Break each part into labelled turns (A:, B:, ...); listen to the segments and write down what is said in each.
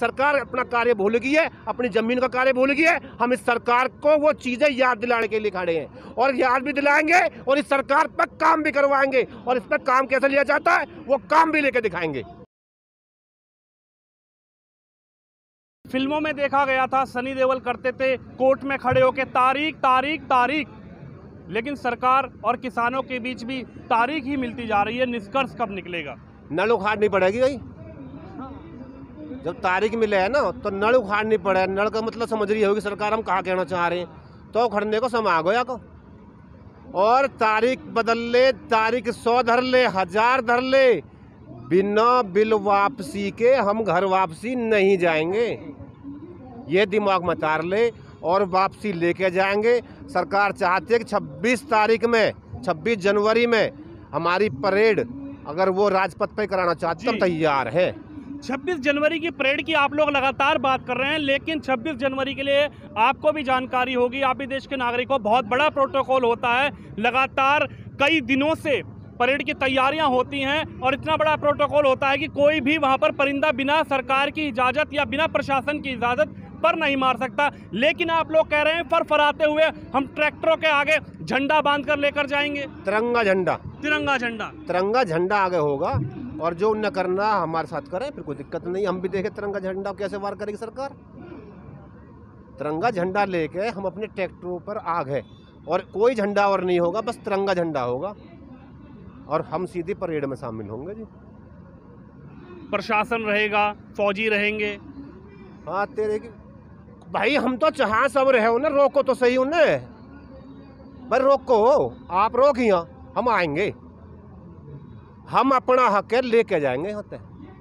A: सरकार अपना कार्य भूल गई है, अपनी जमीन का कार्य भूल गई है। हम इस सरकार को वो चीजें याद दिलाने के लिए खड़े हैं और याद भी दिलाएंगे और इस सरकार पर काम भी करवाएंगे और इस पर काम कैसे लिया जाता है वो काम भी लेके दिखाएंगे।
B: फिल्मों में देखा गया था, सनी देओल करते थे कोर्ट में खड़े होकर तारीख तारीख तारीख, लेकिन सरकार और किसानों के बीच भी तारीख ही मिलती जा रही है। निष्कर्ष कब निकलेगा?
A: नल उखाड़नी पड़ेगी भाई। जब तारीख मिले है ना तो नल उखाड़नी पड़े। नल का मतलब समझ रही होगी सरकार हम कहाँ कहना चाह रहे हैं, तो उखड़ने को समय आ गया को। और तारीख बदल ले, तारीख 100 धर ले, 1000 धर ले, बिना बिल वापसी के हम घर वापसी नहीं जाएंगे। ये दिमाग में तार ले और वापसी लेके जाएंगे। सरकार चाहती है कि 26 तारीख में, 26 जनवरी में हमारी परेड अगर वो राजपथ पे कराना चाहती है तो तैयार है।
B: 26 जनवरी की परेड की आप लोग लगातार बात कर रहे हैं, लेकिन 26 जनवरी के लिए आपको भी जानकारी होगी, आप भी देश के नागरिक हो, बहुत बड़ा प्रोटोकॉल होता है। लगातार कई दिनों से परेड की तैयारियां होती हैं और इतना बड़ा प्रोटोकॉल होता है कि कोई भी वहां पर परिंदा बिना सरकार की इजाज़त या बिना प्रशासन की इजाज़त पर नहीं मार सकता। लेकिन आप लोग कह रहे हैं फरफराते हुए हम ट्रैक्टरों के आगे झंडा बांध कर लेकर जाएंगे।
A: तिरंगा झंडा,
B: तिरंगा झंडा,
A: तिरंगा झंडा आगे होगा और जो उन्हें करना हमारे साथ करें, फिर कोई दिक्कत नहीं। हम भी देखें तिरंगा झंडा कैसे वार करेगी सरकार। तिरंगा झंडा लेके हम अपने ट्रैक्टरों पर आगे, और कोई झंडा और नहीं होगा, बस तिरंगा झंडा होगा और हम सीधी परेड में शामिल होंगे जी।
B: प्रशासन रहेगा, फौजी रहेंगे।
A: हाँ तेरे की भाई, हम तो चाह सब रहे हो ना, रोको तो सही उन्हें भाई, रोको आप रोकिया, हम आएंगे, हम अपना हक है लेके जाएंगे, होते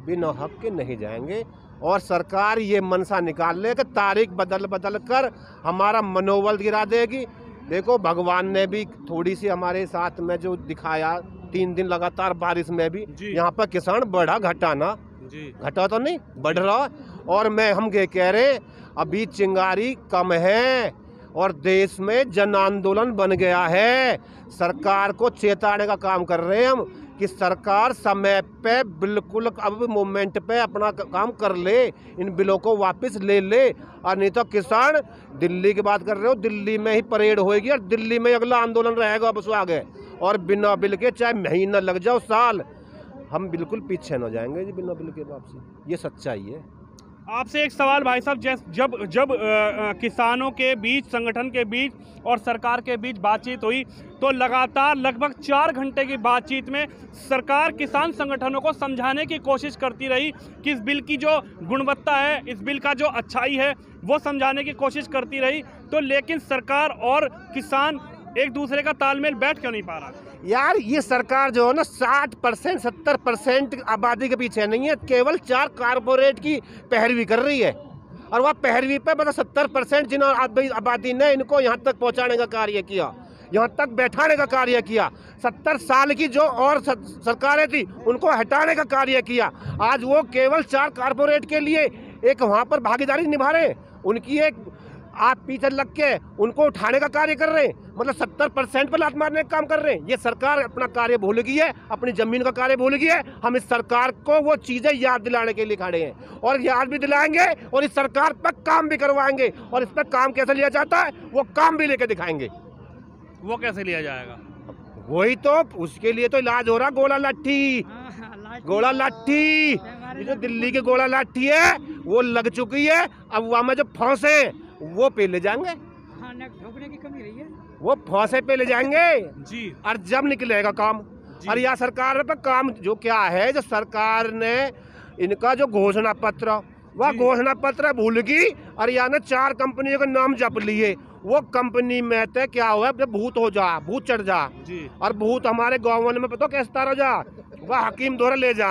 A: बिना हक के नहीं जाएंगे। और सरकार ये मनसा निकाल ले कि तारीख बदल बदल कर हमारा मनोबल गिरा देगी। देखो भगवान ने भी थोड़ी सी हमारे साथ में जो दिखाया, 3 दिन लगातार बारिश में भी यहाँ पर किसान बढ़ा घटा ना, घटा तो नहीं बढ़ रहा। और हम ये कह रहे अभी चिंगारी कम है और देश में जन आंदोलन बन गया है। सरकार को चेताने का काम कर रहे हैं हम कि सरकार समय पे बिल्कुल अब मोमेंट पे अपना काम कर ले, इन बिलों को वापस ले ले। और नहीं तो किसान, दिल्ली की बात कर रहे हो, दिल्ली में ही परेड होएगी और दिल्ली में अगला आंदोलन रहेगा अब उसको आगे, और बिना बिल के चाहे महीना लग जाओ साल, हम बिल्कुल पीछे न जाएंगे जी बिना बिल के वापसी। ये सच्चाई है।
B: आपसे एक सवाल भाई साहब, जब किसानों के बीच, संगठन के बीच और सरकार के बीच बातचीत हुई तो लगातार लगभग 4 घंटे की बातचीत में सरकार किसान संगठनों को समझाने की कोशिश करती रही कि इस बिल की जो गुणवत्ता है, इस बिल का जो अच्छाई है वो समझाने की कोशिश करती रही। तो लेकिन सरकार और किसान एक दूसरे का तालमेल बैठ क्यों नहीं पा रहा?
A: यार ये सरकार जो है ना 60% 70% आबादी के पीछे नहीं है, केवल 4 कारपोरेट की पैरवी कर रही है। और वह पैरवी पे मतलब 70% जिन आबादी ने इनको यहाँ तक पहुँचाने का कार्य किया, यहाँ तक बैठाने का कार्य किया। 70 साल की जो और सरकारें थी उनको हटाने का कार्य किया। आज वो केवल 4 कारपोरेट के लिए एक वहाँ पर भागीदारी निभा रहे हैं, उनकी एक आप पीछे लग के उनको उठाने का कार्य कर रहे हैं, मतलब 70% पर लात मारने का काम कर रहे हैं। ये सरकार अपना कार्य भूल गई है, अपनी जमीन का कार्य भूल गई है। हम इस सरकार को वो चीजें याद दिलाने के लिए खड़े हैं और याद भी दिलाएंगे और इस सरकार पर काम भी करवाएंगे और इस पर काम कैसे लिया जाता है वो काम भी लेके दिखाएंगे।
B: वो कैसे लिया जाएगा?
A: वही तो, उसके लिए तो इलाज हो रहा, गोला लाठी, गोला लाठी। ये जो दिल्ली की गोला लाठी है वो लग चुकी है, अब वहाँ में जो फौसे वो पे ले जाएंगे।
C: हाँ, ठोकने की कमी रही है,
A: वो फौसे पे ले जाएंगे
B: जी।
A: और जब निकलेगा काम, और यह सरकार पे काम जो क्या है, जो सरकार ने इनका जो घोषणा पत्र, वह घोषणा पत्र भूल गई और यहाँ ने 4 कंपनियों के नाम जप लिए। वो कंपनी में तो क्या हुआ, भूत हो जा, भूत चढ़ जा जी। और भूत हमारे गाँव में पता कैसे तार हो जा, वह हकीम द्वारा ले जा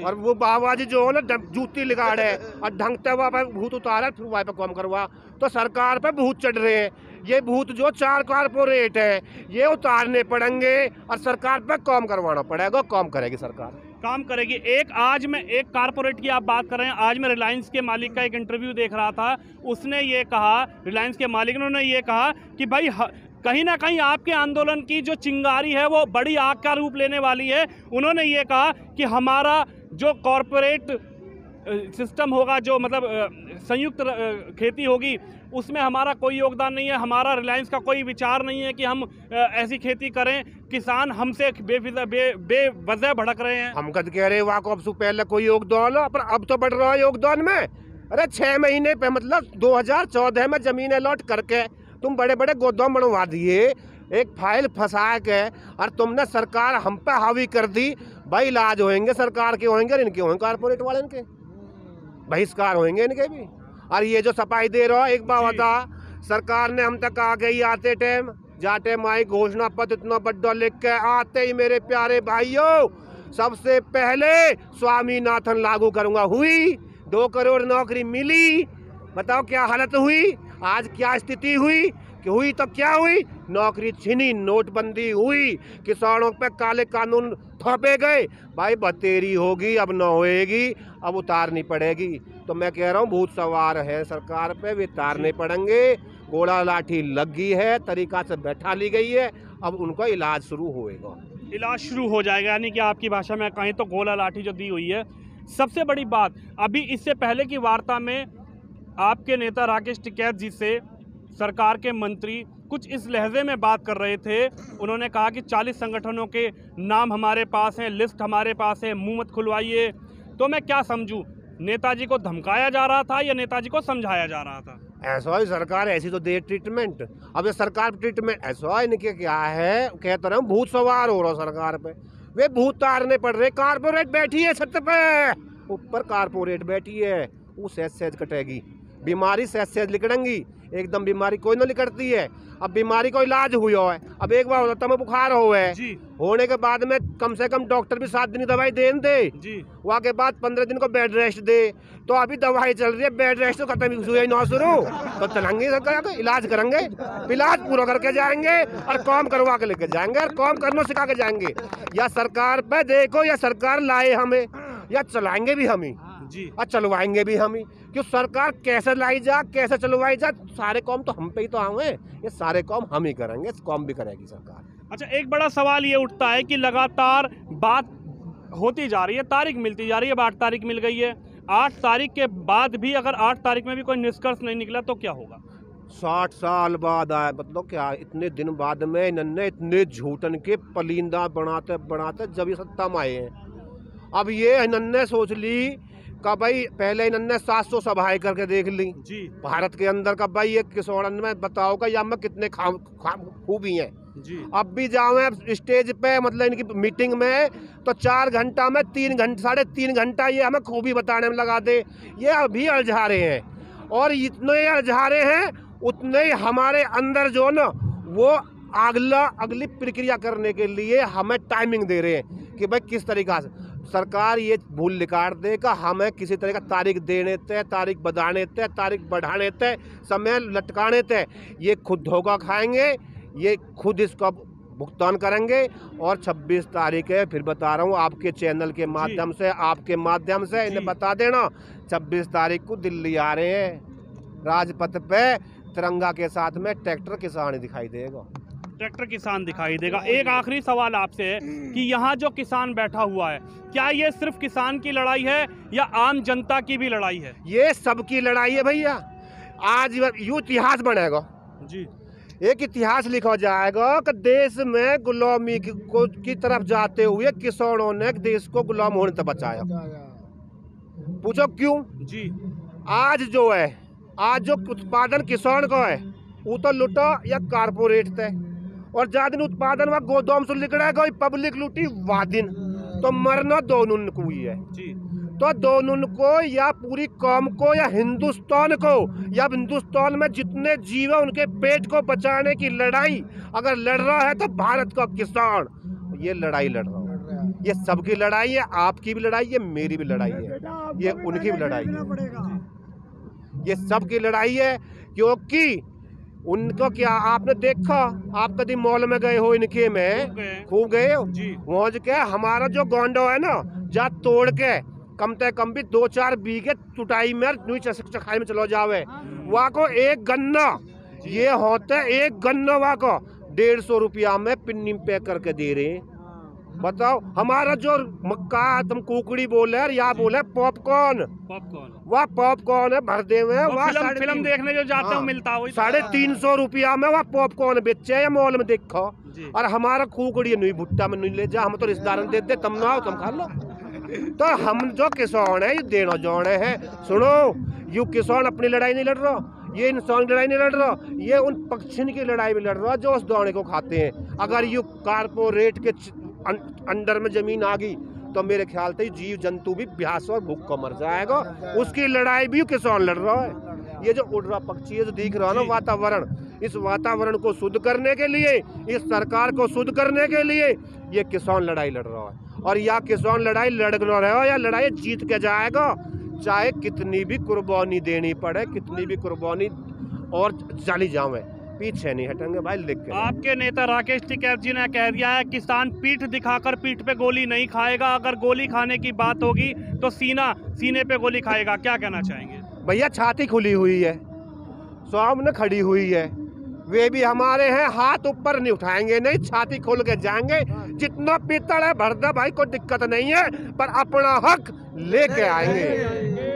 A: और वो बाबाजी जो है ना जूती लिगाड़े और ढंगते वहाँ पे भूत उतारे, फिर वहाँ पे काम करवा। तो सरकार पे भूत चढ़ रहे हैं, ये भूत जो 4 कारपोरेट है ये उतारने पड़ेंगे और सरकार पे काम करवाना पड़ेगा। काम करेगी सरकार,
B: काम करेगी। आज मैं एक कारपोरेट की आप बात कर रहे हैं, आज मैं रिलायंस के मालिक का एक इंटरव्यू देख रहा था, उसने ये कहा, रिलायंस के मालिक ने ये कहा कि भाई कहीं ना कहीं आपके आंदोलन की जो चिंगारी है वो बड़ी आग का रूप लेने वाली है। उन्होंने ये कहा कि हमारा जो कॉरपोरेट सिस्टम होगा, जो मतलब संयुक्त खेती होगी, उसमें हमारा कोई योगदान नहीं है। हमारा रिलायंस का कोई विचार नहीं है कि हम ऐसी खेती करें। किसान हमसे बेवजह भड़क रहे हैं।
A: हम कद कह रहे वाह को अब से पहले कोई योगदान हो, पर अब तो बढ़ रहा है योगदान में। अरे 6 महीने पे मतलब 2014 में जमीन अलॉट करके तुम बड़े बड़े गोदाम बनवा दिए, एक फाइल फंसा के, और तुमने सरकार हम पे हावी कर दी। भाई इलाज होंगे सरकार के, होंगे और इनके होंगे कारपोरेट वाले, इनके बहिष्कार होंगे इनके भी। और ये जो सफाई दे रहा एक बात बता, सरकार ने हम तक आ गई आते टाइम जाते माई घोषणा पत्र इतना बड़ा लिख के आते ही मेरे प्यारे भाइयों सबसे पहले स्वामीनाथन लागू करूंगा। हुई 2 करोड़ नौकरी मिली, बताओ क्या हालत हुई, आज क्या स्थिति हुई कि हुई तो क्या हुई, नौकरी छिनी, नोटबंदी हुई, किसानों पे काले कानून थोपे गए। भाई बतेरी होगी, अब न होएगी, अब उतारनी पड़ेगी। तो मैं कह रहा हूँ भूत सवार है सरकार पे, वे उतारने पड़ेंगे। घोड़ा लाठी लग गई है, तरीका से बैठा ली गई है, अब उनका इलाज शुरू होएगा।
B: इलाज शुरू हो जाएगा, यानी कि आपकी भाषा में कहें तो गोला लाठी जो दी हुई है। सबसे बड़ी बात, अभी इससे पहले की वार्ता में आपके नेता राकेश टिकैत जी से सरकार के मंत्री कुछ इस लहजे में बात कर रहे थे। उन्होंने कहा कि 40 संगठनों के नाम हमारे पास हैं, लिस्ट हमारे पास है, मुंह मत खुलवाइए। तो मैं क्या समझूं, नेताजी को धमकाया जा रहा था या नेताजी को समझाया जा रहा था?
A: ऐसा ही सरकार ऐसी तो दे ट्रीटमेंट। अब ये सरकार ट्रीटमेंट ऐसा इनके क्या है, कहते रहे भूत सवार हो रहा सरकार पे, वे भूत तारने पड़ रहे। कारपोरेट बैठी है छत पे, ऊपर कारपोरेट बैठी है, वो सहज कटेगी, बीमारी सहज लिकड़ेंगी, एकदम बीमारी कोई ना लिकड़ती है। अब बीमारी को इलाज हुआ है, अब एक बार होता है बुखार होने के बाद में कम से कम डॉक्टर भी 7 दिन दवाई दे जी, वहाँ के बाद 15 दिन को बेड रेस्ट दे। तो अभी दवाई चल रही है, बेड रेस्ट तो खत्म हुई ना शुरू, तो चलेंगे इलाज करेंगे, इलाज पूरा करके जाएंगे और काम करवा के लेके जाएंगे और काम करना सिखा के जाएंगे। या सरकार पे देखो, या सरकार लाए हमें, या चलाएंगे भी हम ही
B: जी
A: और चलवाएंगे भी हम ही। क्यों सरकार कैसे लाई जा, कैसे चलवाई जा, सारे काम तो हम पे ही तो आए, ये सारे काम हम ही करेंगे, काम भी करेगी सरकार।
B: अच्छा, एक बड़ा सवाल ये उठता है कि लगातार बात होती जा रही है, तारीख मिलती जा रही है। अब 8 तारीख मिल गई है, 8 तारीख के बाद भी अगर 8 तारीख में भी कोई निष्कर्ष नहीं निकला तो क्या होगा?
A: 60 साल बाद आए, मतलब क्या, इतने दिन बाद में इन्होंने इतने झूठन के पलिंदा बनाते बनाते जब ये सत्ता में आए हैं। अब ये इन्होंने सोच ली का भाई, पहले इन्होंने 700 सभाएं करके देख ली
B: जी
A: भारत के अंदर का, भाई ये किशोरन में बताओ का या में कितने खूबी हैं
B: जी।
A: अब भी जाओ स्टेज पे, मतलब इनकी मीटिंग में तो 4 घंटा में 3 घंटा 3.5 घंटा ये हमें खूबी बताने में लगा दे। ये अभी अलझा रहे हैं, और इतने अलझा रहे हैं उतने ही हमारे अंदर जो ना वो अगली प्रक्रिया करने के लिए हमें टाइमिंग दे रहे हैं कि भाई किस तरीका से सरकार ये भूल निकाल देगा, हमें किसी तरह का तारीख देने थे, तारीख बढ़ाने थे, तारीख बढ़ाने थे, समय लटकाने थे। ये खुद धोखा खाएंगे, ये खुद इसका भुगतान करेंगे। और 26 तारीख है, फिर बता रहा हूँ आपके चैनल के माध्यम से, आपके माध्यम से इन्हें बता देना, 26 तारीख को दिल्ली आ रहे हैं, राजपथ पे तिरंगा के साथ में ट्रैक्टर किसान दिखाई देगा,
B: ट्रैक्टर किसान दिखाई देगा। एक आखिरी सवाल आपसे है कि यहाँ जो किसान बैठा हुआ है, क्या ये सिर्फ किसान की लड़ाई है या आम जनता की भी लड़ाई है?
A: ये सबकी लड़ाई है भैया। आज यूँ इतिहास बनेगा
B: जी,
A: एक इतिहास लिखा जाएगा कि देश में गुलामी की तरफ जाते हुए किसानों ने देश को गुलाम होने से बचाया। पूछो क्यों?
B: जी,
A: आज जो है, आज जो उत्पादन किसान का है वो तो लुटा या कारपोरेट थे, और ज्यादा दिन उत्पादन वह गोदाम से निकलेगा, पब्लिक लूटी वाह दिन, तो मरना दोनों को ही है
B: जी।
A: तो दोनों को, या पूरी कौम को, या हिंदुस्तान को, या हिंदुस्तान में जितने जीव है उनके पेट को बचाने की लड़ाई अगर लड़ रहा है तो भारत का किसान ये लड़ाई लड़ रहा है। ये सबकी लड़ाई है, आपकी भी लड़ाई है, मेरी भी लड़ाई है, ये उनकी भी लड़ाई है, ये सबकी लड़ाई है। क्योंकि उनको क्या, आपने देखा, आप कभी मॉल में गए हो इनके में, खूब गए हो पहुँच के, हमारा जो गोंडो है ना, जा तोड़ के कम से कम भी 2-4 बीघे टुटाई में चखाई में चलो जावे, वहाँ को एक गन्ना ये होता है, एक गन्ना वहाँ को 150 रुपया में पिन्नी पैक करके दे रहे हैं। बताओ, हमारा जो मक्का तुम कुकड़ी बोले और या बोले पॉपकॉर्न, वह पॉपकॉर्न है भर दे में, वह
B: फिल्म देखने जो जाते हो
A: हाँ,
B: मिलता हो
A: 350 रुपया में वह पॉपकॉर्न बेचे है मॉल में देखो। और हमारा कुकड़ी नहीं भुट्टा में नहीं ले जा, हम तो रिश्तेदार दे दे, तुम ना आओ तुम खा लो। तो हम जो किसान है ये देना जाने हैं। सुनो, यू किसान अपनी लड़ाई नहीं लड़ रहा, ये इंसान की लड़ाई नहीं लड़ रहा, ये उन पक्षी की लड़ाई में लड़ रहा जो उस दाने को खाते हैं। अगर यू कारपोरेट के अंडर में जमीन आ गई तो मेरे ख्याल से जीव जंतु भी प्यास और भूख को मर जाएगा। उसकी लड़ाई भी किसान लड़ रहा है। ये जो उड़ रहा पक्षी है जो दिख रहा है ना वातावरण, इस वातावरण को शुद्ध करने के लिए, इस सरकार को शुद्ध करने के लिए ये किसान लड़ाई लड़ रहा है। और या किसान लड़ाई लड़ रहा है या लड़ाई जीत के जाएगा, चाहे कितनी भी कुर्बानी देनी पड़े, कितनी भी कुर्बानी और चली जावे, पीछे नहीं हटेंगे भाई, लिख के।
B: आपके नेता राकेश टिकैत जी ने कह दिया है किसान पीठ दिखाकर पीठ पे गोली नहीं खाएगा, अगर गोली खाने की बात होगी तो सीने पे गोली खाएगा। क्या कहना चाहेंगे?
A: भैया छाती खुली हुई है, सामने खड़ी हुई है, वे भी हमारे हैं, हाथ ऊपर नहीं उठाएंगे, नहीं छाती खोल के जाएंगे। जितना पीतल है भर दे भाई, कोई दिक्कत नहीं है, पर अपना हक लेके आएंगे।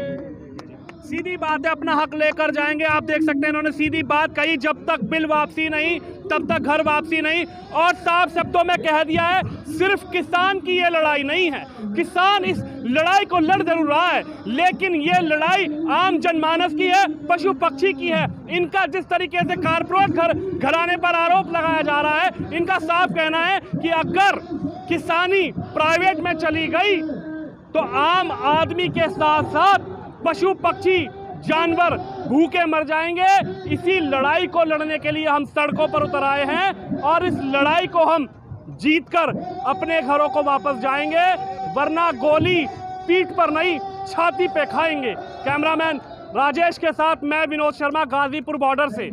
B: सीधी बात है, अपना हक लेकर जाएंगे। आप देख सकते हैं इन्होंने सीधी बात कही, जब तक बिल वापसी नहीं तब तक घर वापसी नहीं। और साफ शब्दों में कह दिया है सिर्फ किसान की ये लड़ाई नहीं है, किसान इस लड़ाई को लड़ जरूर रहा है, लेकिन ये लड़ाई आम जनमानस की है, पशु पक्षी की है। इनका जिस तरीके से कारपोरेट घराने पर आरोप लगाया जा रहा है, इनका साफ कहना है कि अगर किसानी प्राइवेट में चली गई तो आम आदमी के साथ साथ पशु पक्षी जानवर भूखे मर जाएंगे। इसी लड़ाई को लड़ने के लिए हम सड़कों पर उतर आए हैं और इस लड़ाई को हम जीतकर अपने घरों को वापस जाएंगे, वरना गोली पीठ पर नहीं छाती पे खाएंगे। कैमरामैन राजेश के साथ मैं विनोद शर्मा, गाजीपुर बॉर्डर से।